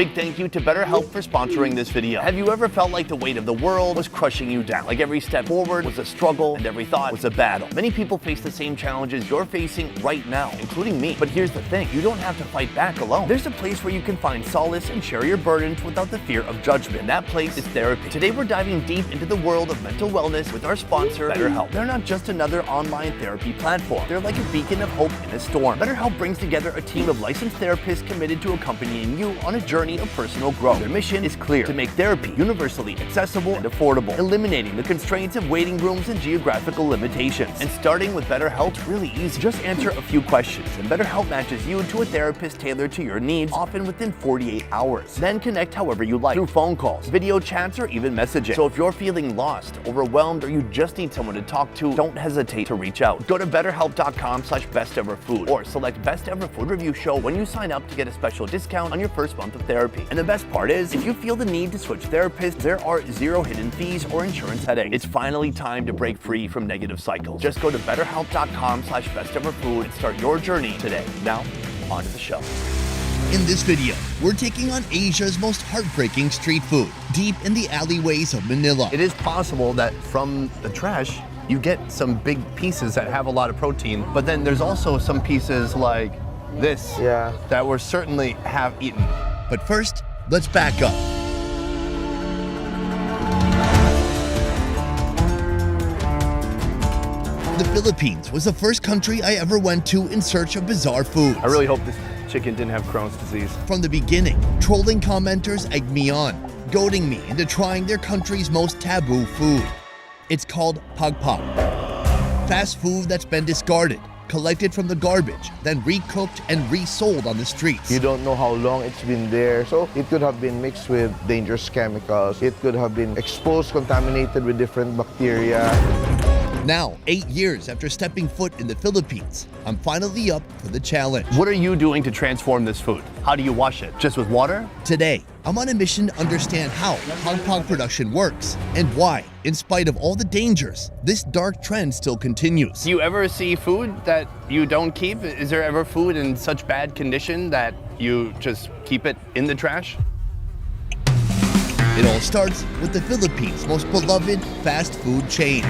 Big thank you to BetterHelp for sponsoring this video. Have you ever felt like the weight of the world was crushing you down? Like every step forward was a struggle and every thought was a battle. Many people face the same challenges you're facing right now, including me. But here's the thing, you don't have to fight back alone. There's a place where you can find solace and share your burdens without the fear of judgment. That place is therapy. Today we're diving deep into the world of mental wellness with our sponsor, BetterHelp. They're not just another online therapy platform. They're like a beacon of hope in a storm. BetterHelp brings together a team of licensed therapists committed to accompanying you on a journey of personal growth. Their mission is clear: to make therapy universally accessible and affordable, eliminating the constraints of waiting rooms and geographical limitations. And starting with BetterHelp is really easy. Just answer a few questions, and BetterHelp matches you to a therapist tailored to your needs, often within 48 hours. Then connect however you like, through phone calls, video chats, or even messaging. So if you're feeling lost, overwhelmed, or you just need someone to talk to, don't hesitate to reach out. Go to betterhelp.com/besteverfood or select Best Ever Food Review Show when you sign up to get a special discount on your first month of therapy. And the best part is, if you feel the need to switch therapists, there are zero hidden fees or insurance headaches. It's finally time to break free from negative cycles. Just go to betterhelp.com/besteverfood and start your journey today. Now, on to the show. In this video, we're taking on Asia's most heartbreaking street food, deep in the alleyways of Manila. It is possible that from the trash, you get some big pieces that have a lot of protein, but then there's also some pieces like this that we're certainly have eaten. But first, let's back up. The Philippines was the first country I ever went to in search of bizarre foods. I really hope this chicken didn't have Crohn's disease. From the beginning, trolling commenters egged me on, goading me into trying their country's most taboo food. It's called pagpag. Fast food that's been discarded, collected from the garbage, then recooked and resold on the streets. You don't know how long it's been there, so it could have been mixed with dangerous chemicals. It could have been exposed, contaminated with different bacteria. Now, 8 years after stepping foot in the Philippines, I'm finally up for the challenge. What are you doing to transform this food? How do you wash it? Just with water? Today, I'm on a mission to understand how pagpag production works and why, in spite of all the dangers, this dark trend still continues. Do you ever see food that you don't keep? Is there ever food in such bad condition that you just keep it in the trash? It all starts with the Philippines' most beloved fast food chain.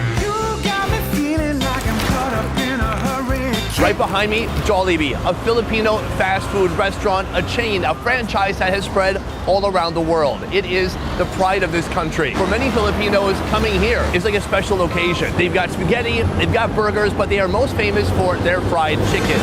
Right behind me, Jollibee, a Filipino fast food restaurant, a chain, a franchise that has spread all around the world. It is the pride of this country. For many Filipinos, coming here is like a special occasion. They've got spaghetti, they've got burgers, but they are most famous for their fried chicken.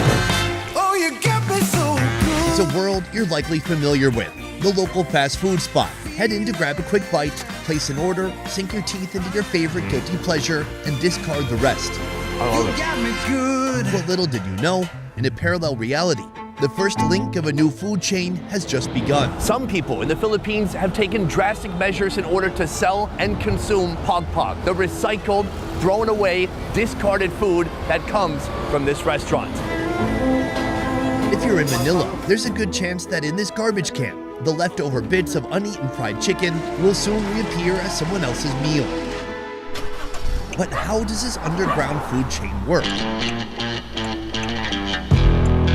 Oh, you got me so good. It's a world you're likely familiar with, the local fast food spot. Head in to grab a quick bite, place an order, sink your teeth into your favorite guilty pleasure, and discard the rest. You got me good. What little did you know, in a parallel reality, the first link of a new food chain has just begun. Some people in the Philippines have taken drastic measures in order to sell and consume pagpag, the recycled, thrown away, discarded food that comes from this restaurant. If you're in Manila, there's a good chance that in this garbage can, the leftover bits of uneaten fried chicken will soon reappear as someone else's meal. But how does this underground food chain work?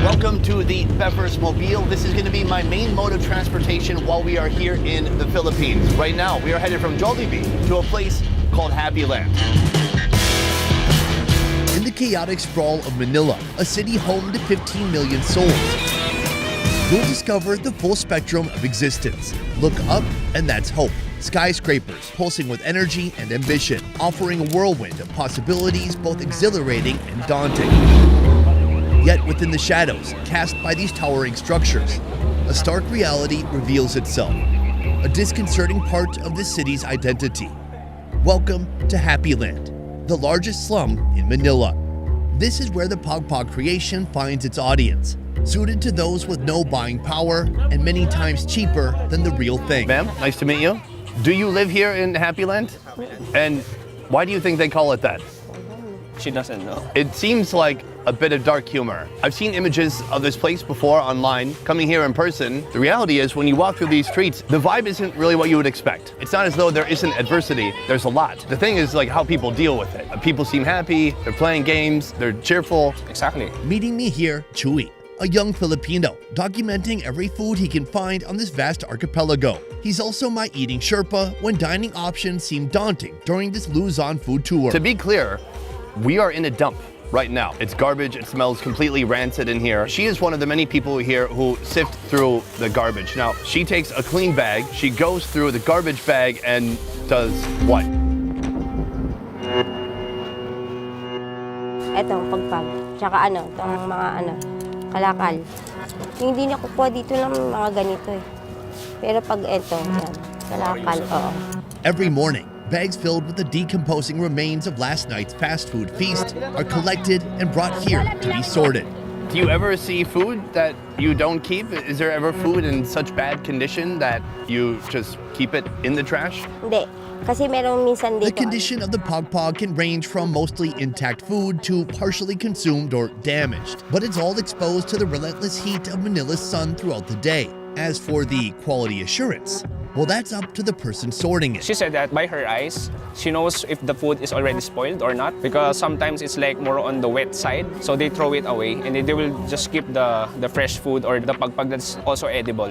Welcome to the Bever's Mobile. This is going to be my main mode of transportation while we are here in the Philippines. Right now, we are headed from Jollibee to a place called Happy Land. In the chaotic sprawl of Manila, a city home to 15 million souls, you'll discover the full spectrum of existence. Look up, and that's hope. Skyscrapers pulsing with energy and ambition, offering a whirlwind of possibilities both exhilarating and daunting. Yet within the shadows cast by these towering structures, a stark reality reveals itself, a disconcerting part of the city's identity. Welcome to Happy Land, the largest slum in Manila. This is where the pagpag creation finds its audience, suited to those with no buying power and many times cheaper than the real thing. Ma'am, nice to meet you. Do you live here in Happy Land? And why do you think they call it that? She doesn't know. It seems like a bit of dark humor. I've seen images of this place before online. Coming here in person, the reality is when you walk through these streets, the vibe isn't really what you would expect. It's not as though there isn't adversity, there's a lot. The thing is like how people deal with it. People seem happy, they're playing games, they're cheerful. Exactly. Meeting me here, Chewy, a young Filipino, documenting every food he can find on this vast archipelago. He's also my eating Sherpa when dining options seem daunting during this Luzon food tour. To be clear, we are in a dump right now. It's garbage, it smells completely rancid in here. She is one of the many people here who sift through the garbage. Now, she takes a clean bag, she goes through the garbage bag and does what? Etong pagpag, tsaka itong mga kalakal. Yung hindi nakukuha dito ng mga ganito eh. Pero pag eto, yan, kalakal, oo. Every morning, bags filled with the decomposing remains of last night's fast food feast are collected and brought here to be sorted. Do you ever see food that you don't keep? Is there ever food in such bad condition that you just keep it in the trash? Hindi, kasi merong minsan dito. The condition of the pagpag can range from mostly intact food to partially consumed or damaged, but it's all exposed to the relentless heat of Manila's sun throughout the day. As for the quality assurance, well, that's up to the person sorting it. She said that by her eyes, she knows if the food is already spoiled or not, because sometimes it's like more on the wet side, so they throw it away and they will just keep the fresh food or the pagpag that's also edible.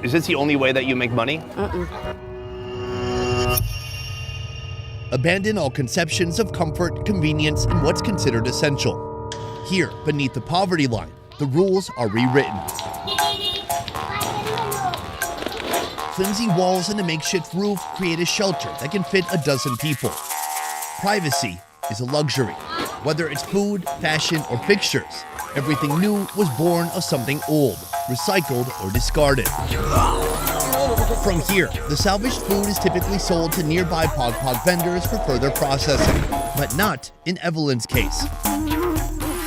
Is this the only way that you make money? Abandon all conceptions of comfort, convenience, and what's considered essential. Here, beneath the poverty line, the rules are rewritten. Flimsy walls and a makeshift roof create a shelter that can fit a dozen people. Privacy is a luxury. Whether it's food, fashion, or fixtures, everything new was born of something old, recycled, or discarded. From here, the salvaged food is typically sold to nearby pagpag vendors for further processing, but not in Evelyn's case.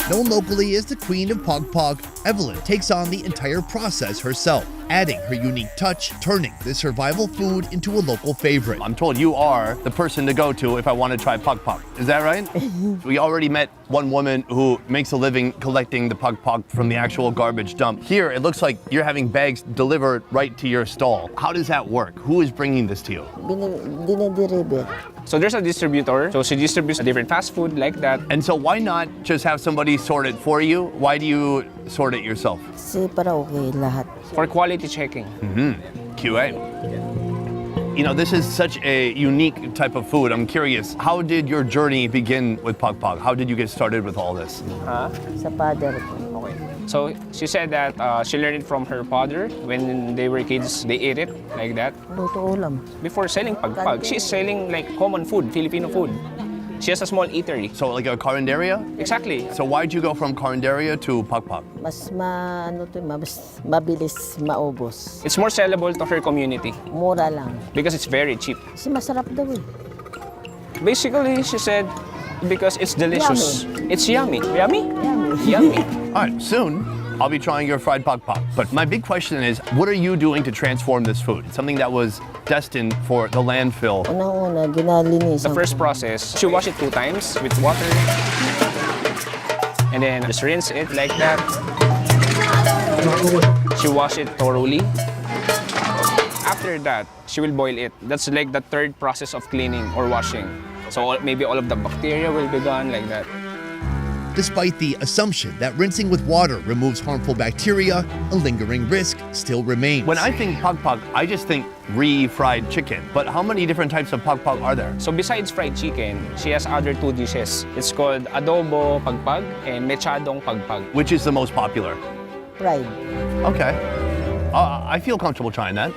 Known locally as the Queen of Pagpag, Evelyn takes on the entire process herself, adding her unique touch, turning this survival food into a local favorite. I'm told you are the person to go to if I want to try pagpag. Is that right? We already met one woman who makes a living collecting the pagpag from the actual garbage dump. Here, it looks like you're having bags delivered right to your stall. How does that work? Who is bringing this to you? Dinideliver. So there's a distributor, so she distributes a different fast food like that. And so why not just have somebody sort it for you? Why do you sort it yourself? Kasi para okay lahat. For quality checking. QA. You know, this is such a unique type of food. I'm curious, how did your journey begin with pagpag? How did you get started with all this? Sa father ko. Okay. So she said that she learned it from her father. When they were kids, they ate it like that. Luto ulam. Before selling pagpag, she's selling like common food, Filipino food. She has a small eatery. So like a carinderia? Exactly. So why'd you go from carinderia to pagpag? Mas mas mabilis maubos. It's more sellable to her community Mura lang. because it's very cheap. Kasi masarap daw eh. Basically, she said, because it's delicious. It's yummy. Yummy? Yummy. Yummy. All right, soon I'll be trying your fried pagpag. But my big question is, what are you doing to transform this food? It's something that was destined for the landfill. Unang-una, ginalinisan The first process, she wash it 2 times with water. And then just rinse it like that. She wash it thoroughly. After that, she will boil it. That's like the 3rd process of cleaning or washing. So maybe all of the bacteria will be gone like that. Despite the assumption that rinsing with water removes harmful bacteria, a lingering risk still remains. When I think pagpag, I just think refried chicken. But how many different types of pagpag are there? So besides fried chicken, she has other 2 dishes. It's called adobo pagpag and mechadong pagpag. Which is the most popular? fried. Okay. I feel comfortable trying that.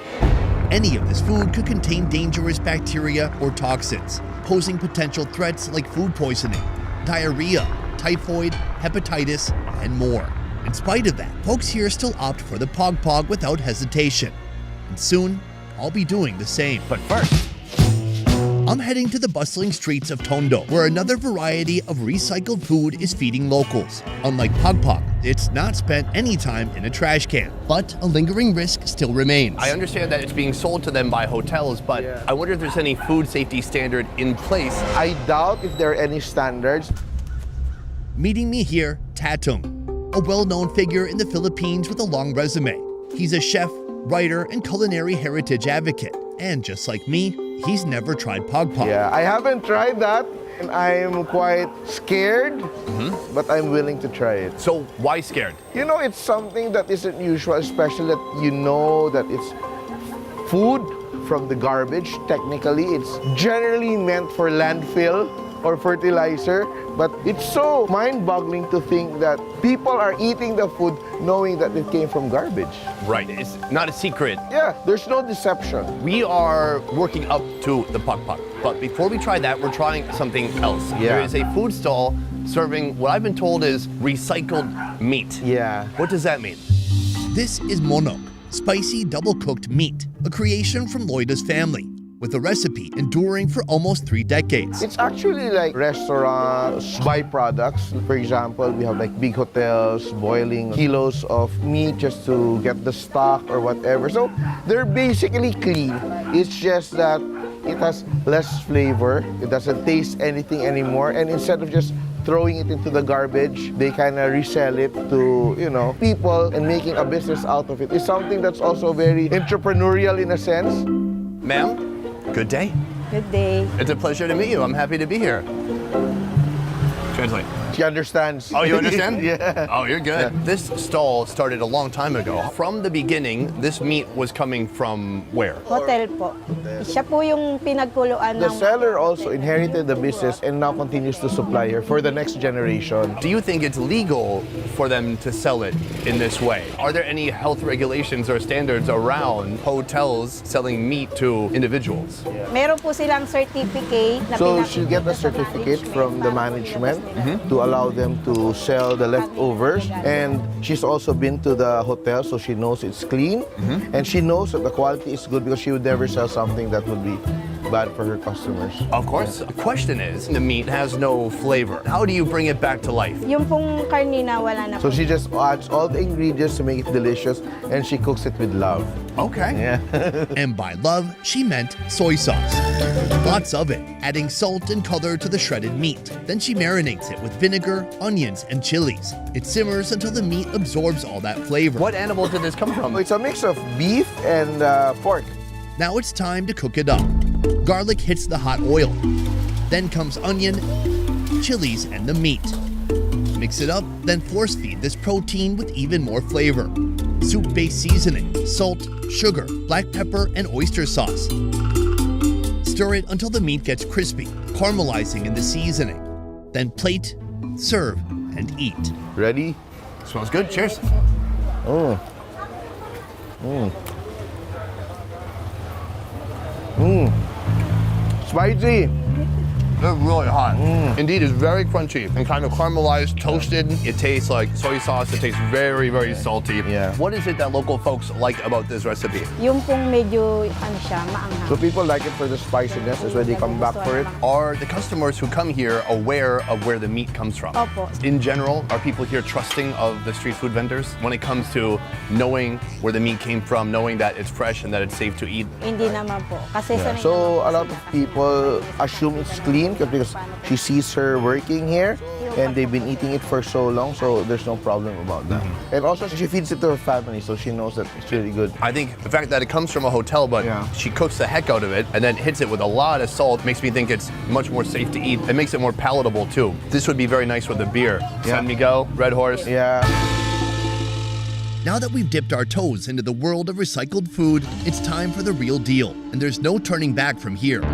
Any of this food could contain dangerous bacteria or toxins, posing potential threats like food poisoning, diarrhea, typhoid, hepatitis, and more. In spite of that, folks here still opt for the pagpag without hesitation. And soon, I'll be doing the same. But first, I'm heading to the bustling streets of Tondo, where another variety of recycled food is feeding locals. Unlike pagpag, it's not spent any time in a trash can, but a lingering risk still remains. I understand that it's being sold to them by hotels, but I wonder if there's any food safety standard in place. I doubt if there are any standards. Meeting me here, Tatung, a well-known figure in the Philippines with a long resume. He's a chef, writer, and culinary heritage advocate. And just like me, he's never tried pagpag. Yeah, I haven't tried that. And I'm quite scared, but I'm willing to try it. So why scared? You know, it's something that isn't usual, especially that you know that it's food from the garbage. Technically, it's generally meant for landfill or fertilizer, but it's so mind-boggling to think that people are eating the food knowing that it came from garbage. Right, it's not a secret. Yeah, there's no deception. We are working up to the Pak Pak, but before we try that, we're trying something else. Yeah. There is a food stall serving what I've been told is recycled meat. Yeah. What does that mean? This is monok, spicy double-cooked meat, a creation from Loida's family, with a recipe enduring for almost 3 decades. It's actually like restaurants, byproducts. For example, we have like big hotels boiling kilos of meat just to get the stock or whatever. So they're basically clean. It's just that it has less flavor. It doesn't taste anything anymore. And instead of just throwing it into the garbage, they kind of resell it to, you know, people and making a business out of it. It's something that's also very entrepreneurial in a sense. Ma'am, good day. Good day. It's a pleasure to meet you. I'm happy to be here. Translate. She understands. Oh, you understand? Yeah. Oh, you're good. This stall started a long time ago. From the beginning, this meat was coming from where? Hotel po. Siya po yung pinagkuluan The ng... seller also inherited the business and now continues to supply her for the next generation. Do you think it's legal for them to sell it in this way? Are there any health regulations or standards around hotels selling meat to individuals? Meron po silang certificate na So pinakita she'll get a sa certificate from the management Mm-hmm. to allow them to sell the leftovers. And she's also been to the hotel, so she knows it's clean. Mm-hmm. And she knows that the quality is good because she would never sell something that would be bad for her customers. Of course. The question is, the meat has no flavor. How do you bring it back to life? Yung pong karnina wala na So po. she just adds all the ingredients to make it delicious, and she cooks it with love. Okay. Yeah. And by love, she meant soy sauce. Lots of it, adding salt and color to the shredded meat. Then she marinates it with vinegar, onions, and chilies. It simmers until the meat absorbs all that flavor. What animal did this come from? It's a mix of beef and pork. Now it's time to cook it up. Garlic hits the hot oil. Then comes onion, chilies, and the meat. Mix it up, then force feed this protein with even more flavor. Soup-based seasoning, salt, sugar, black pepper, and oyster sauce. Stir it until the meat gets crispy, caramelizing in the seasoning. Then plate, serve, and eat. Ready? Smells good. Cheers. Spicy. They're really hot. Indeed, it's very crunchy and kind of caramelized, toasted. It tastes like soy sauce. It tastes very, very salty. Yeah. What is it that local folks like about this recipe? Yung pong medyo, ano siya, maanghang. So people like it for the spiciness. That's why they come back for it. Are the customers who come here aware of where the meat comes from? Opo. In general, are people here trusting of the street food vendors when it comes to knowing where the meat came from, knowing that it's fresh and that it's safe to eat? Hindi naman po. Kasi sanay So naman a lot po of sila. people assume it's clean because she sees her working here and they've been eating it for so long, so there's no problem about that. And also she feeds it to her family, so she knows that it's really good. I think the fact that it comes from a hotel, but Yeah. she cooks the heck out of it and then hits it with a lot of salt, makes me think it's much more safe to eat. It makes it more palatable too. This would be very nice with a beer. Yeah. San Miguel, Red Horse. Yeah. Now that we've dipped our toes into the world of recycled food, it's time for the real deal, and there's no turning back from here.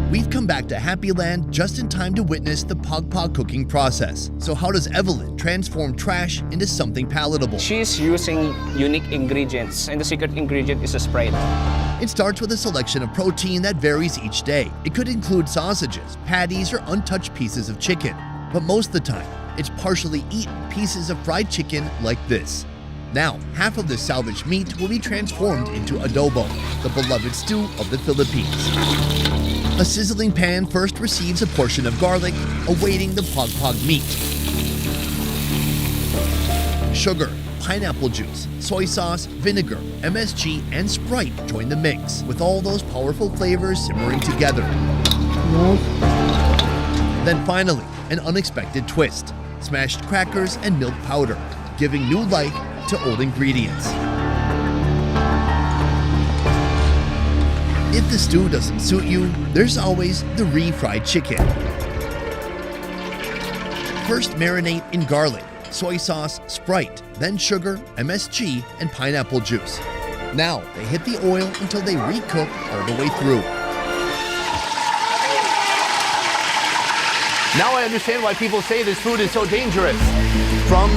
We've come back to Happy Land just in time to witness the Pak Pak cooking process. So how does Evelyn transform trash into something palatable? She's using unique ingredients, and the secret ingredient is a Sprite. It starts with a selection of protein that varies each day. It could include sausages, patties, or untouched pieces of chicken. But most of the time, it's partially eaten pieces of fried chicken like this. Now, half of the salvaged meat will be transformed into adobo, the beloved stew of the Philippines. A sizzling pan first receives a portion of garlic, awaiting the Pak Pak meat. Sugar, pineapple juice, soy sauce, vinegar, MSG, and Sprite join the mix, with all those powerful flavors simmering together. Then finally, an unexpected twist: smashed crackers and milk powder, giving new life to old ingredients. If the stew doesn't suit you, there's always the refried chicken. First marinate in garlic, soy sauce, Sprite, then sugar, MSG, and pineapple juice. Now they hit the oil until they recook all the way through. Now I understand why people say this food is so dangerous. From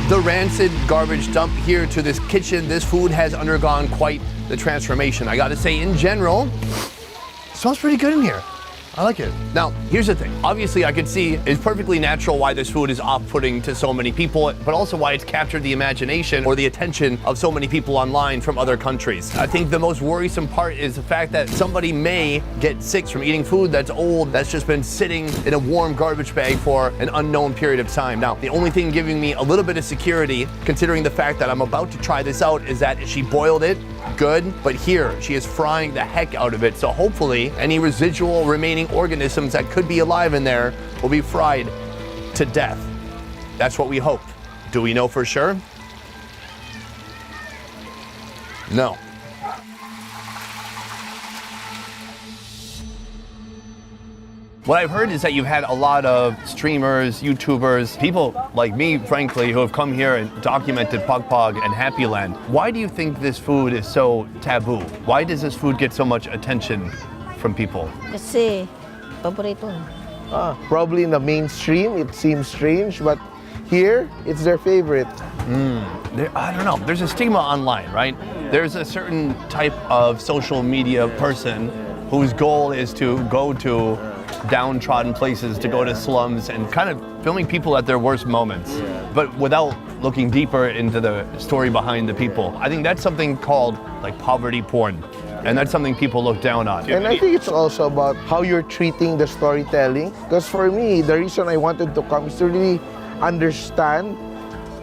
the rancid garbage dump here to this kitchen, this food has undergone quite the transformation. I gotta say, in general, it smells pretty good in here. I like it. Now, here's the thing. Obviously, I could see it's perfectly natural why this food is off-putting to so many people, but also why it's captured the imagination or the attention of so many people online from other countries. I think the most worrisome part is the fact that somebody may get sick from eating food that's old, that's just been sitting in a warm garbage bag for an unknown period of time. Now, the only thing giving me a little bit of security, considering the fact that I'm about to try this out, is that she boiled it good, but here she is frying the heck out of it. So hopefully any residual remaining organisms that could be alive in there will be fried to death. That's what we hope. Do we know for sure? No. What I've heard is that you've had a lot of streamers, YouTubers, people like me, frankly, who have come here and documented Pagpag and Happy Land. Why do you think this food is so taboo? Why does this food get so much attention from people? Kasi, paborito. Probably in the mainstream, it seems strange, but here, it's their favorite. I don't know. There's a stigma online, right? There's a certain type of social media person whose goal is to go to downtrodden places, to go to slums and kind of filming people at their worst moments, but without looking deeper into the story behind the people. I think that's something called like poverty porn, and that's something people look down on. And I think it's also about how you're treating the storytelling. Because for me, the reason I wanted to come is to really understand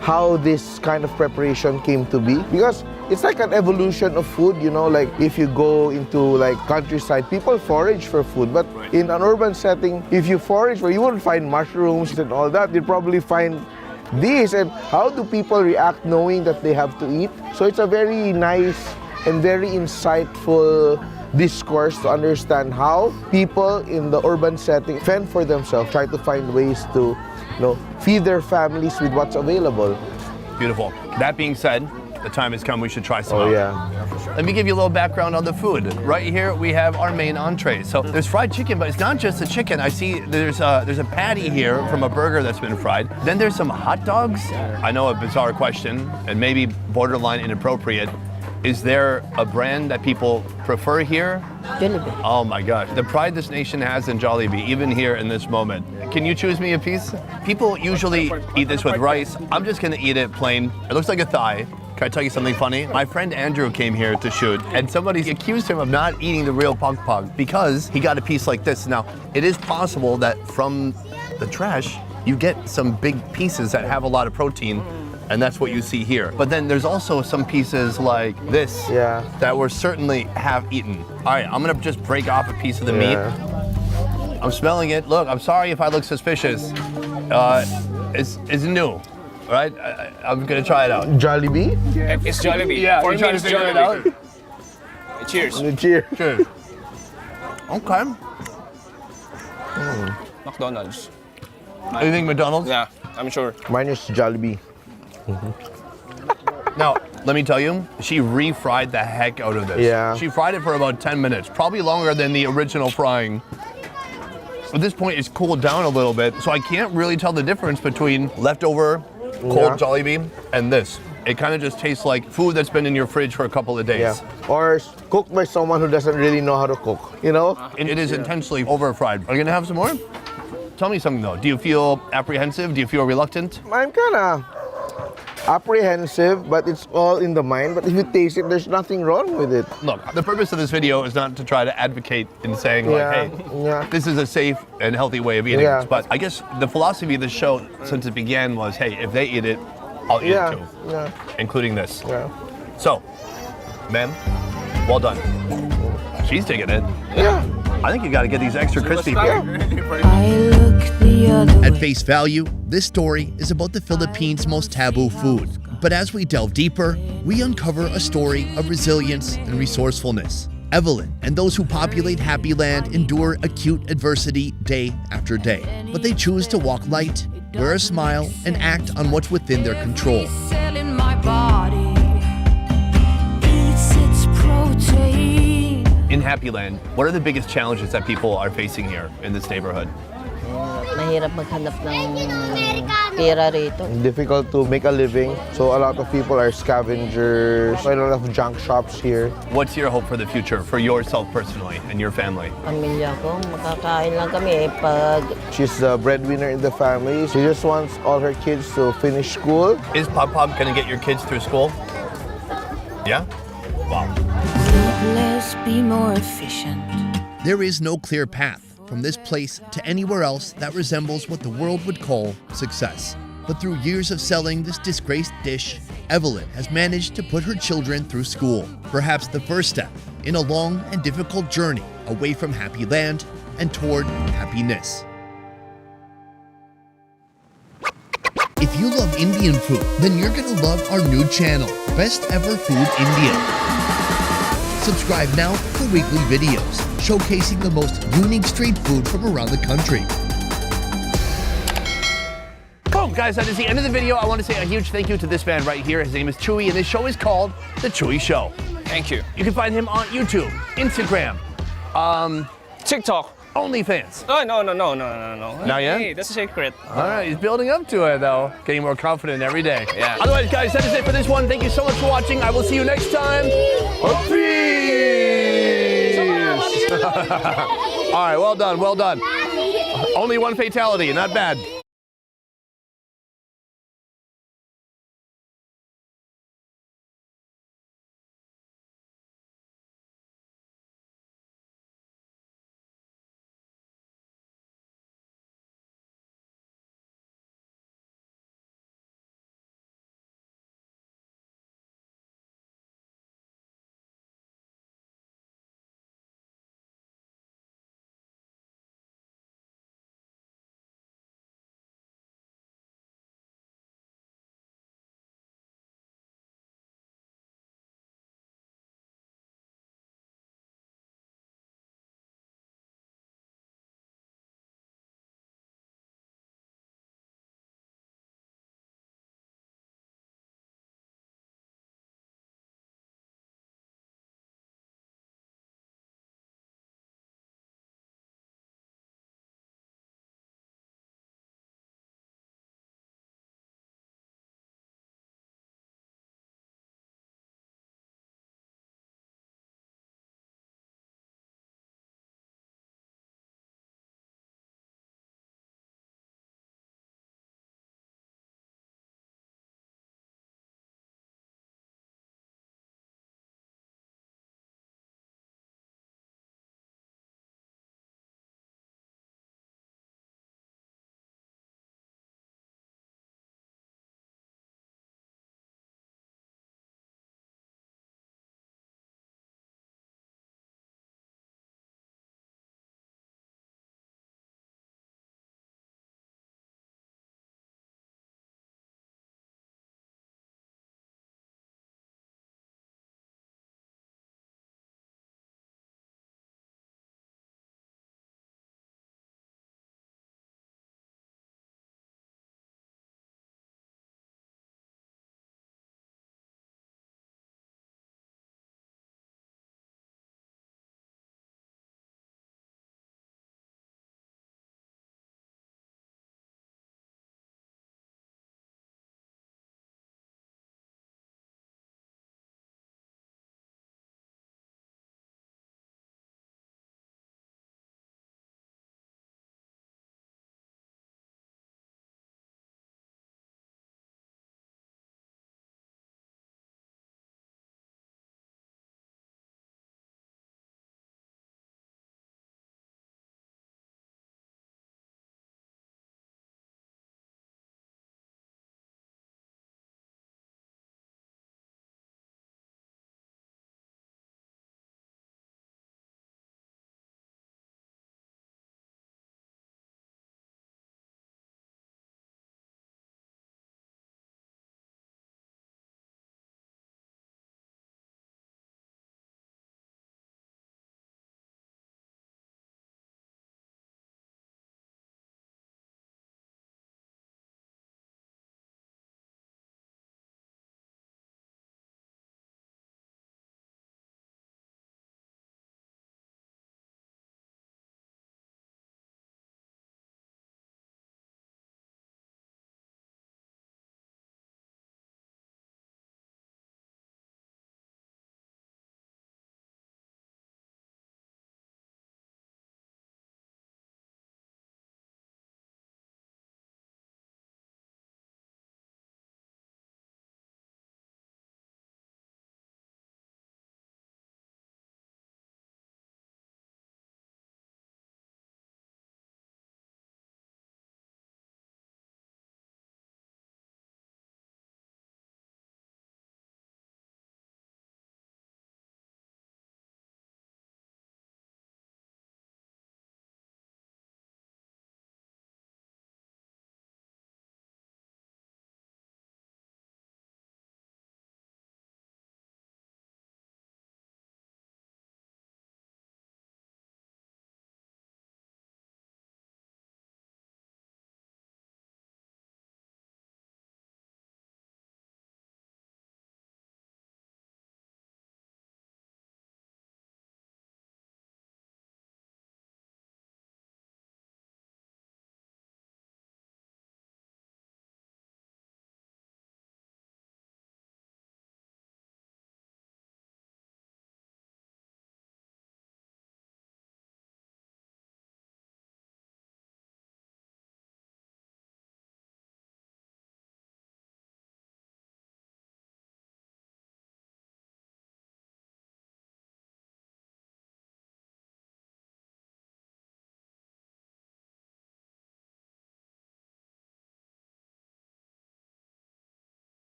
how this kind of preparation came to be. Because it's like an evolution of food, you know, like if you go into like countryside, people forage for food. But in an urban setting, if you forage, well, you won't find mushrooms and all that. You'll probably find this. And how do people react knowing that they have to eat? So it's a very nice and very insightful discourse to understand how people in the urban setting fend for themselves, try to find ways to, you know, feed their families with what's available. Beautiful. That being said, the time has come, we should try some Oh out. yeah. Let me give you a little background on the food. Right here, we have our main entree. So there's fried chicken, but it's not just the chicken. I see there's a patty here from a burger that's been fried. Then there's some hot dogs. I know, a bizarre question, and maybe borderline inappropriate. Is there a brand that people prefer here? Jollibee. Oh my gosh, the pride this nation has in Jollibee, even here in this moment. Can you choose me a piece? People usually eat this with rice. I'm just gonna eat it plain. It looks like a thigh. Can I tell you something funny? My friend Andrew came here to shoot, and somebody accused him of not eating the real Pagpag because he got a piece like this. Now, it is possible that from the trash, you get some big pieces that have a lot of protein, and that's what you see here. But then there's also some pieces like this that we're certainly have eaten. All right, I'm gonna just break off a piece of the meat. I'm smelling it. Look, I'm sorry if I look suspicious. It's new, right? I'm gonna try it out. Jollibee? It's Jollibee. Yeah, For you me, trying to it's figure it out? Jollibee. Cheers. Cheers. Cheers. Okay. McDonald's. You think McDonald's? Yeah, I'm sure. Mine is Jollibee. Now, let me tell you, she refried the heck out of this. Yeah. She fried it for about 10 minutes, probably longer than the original frying. At this point, it's cooled down a little bit, so I can't really tell the difference between leftover cold Jollibee and this. It kind of just tastes like food that's been in your fridge for a couple of days. Yeah. Or cooked by someone who doesn't really know how to cook, you know? It is intentionally over-fried. Are you gonna have some more? Tell me something though. Do you feel apprehensive? Do you feel reluctant? I'm kind of apprehensive, but it's all in the mind. But if you taste it, there's nothing wrong with it. Look, the purpose of this video is not to try to advocate in saying like, hey, this is a safe and healthy way of eating this. But I guess the philosophy of the show since it began was, hey, if they eat it, I'll eat it too. Yeah. Including this. Yeah. So, ma'am, well done. She's taking it. Yeah. I think you gotta get these extra crispy. At face value, this story is about the Philippines' most taboo food. But as we delve deeper, we uncover a story of resilience and resourcefulness. Evelyn and those who populate Happy Land endure acute adversity day after day, but they choose to walk light, wear a smile, and act on what's within their control. In my body eats its protein. In Happy Land, what are the biggest challenges that people are facing here in this neighborhood? Mahirap maghanap ng pera rito. Difficult to make a living, so a lot of people are scavengers. A lot of junk shops here. What's your hope for the future, for yourself personally and your family? Pamilya ko, makakain lang kami pag She's the breadwinner in the family. She just wants all her kids to finish school. Is Pop Pop gonna get your kids through school? Yeah? Wow. Let's be more efficient. There is no clear path from this place to anywhere else that resembles what the world would call success. But through years of selling this disgraced dish, Evelyn has managed to put her children through school, perhaps the first step in a long and difficult journey away from Happy Land and toward happiness. If you love Indian food, then you're gonna love our new channel, Best Ever Food India. Subscribe now for weekly videos showcasing the most unique street food from around the country. Boom, guys, that is the end of the video. I want to say a huge thank you to this man right here. His name is Chewy, and his show is called The Chewy Show. Thank you. You can find him on YouTube, Instagram, TikTok. OnlyFans. Oh, no. Not yet? Hey, that's a secret. All right, he's building up to it, though. Getting more confident every day. Yeah. Otherwise, guys, that is it for this one. Thank you so much for watching. I will see you next time. Peace! All right, well done. Only one fatality, not bad.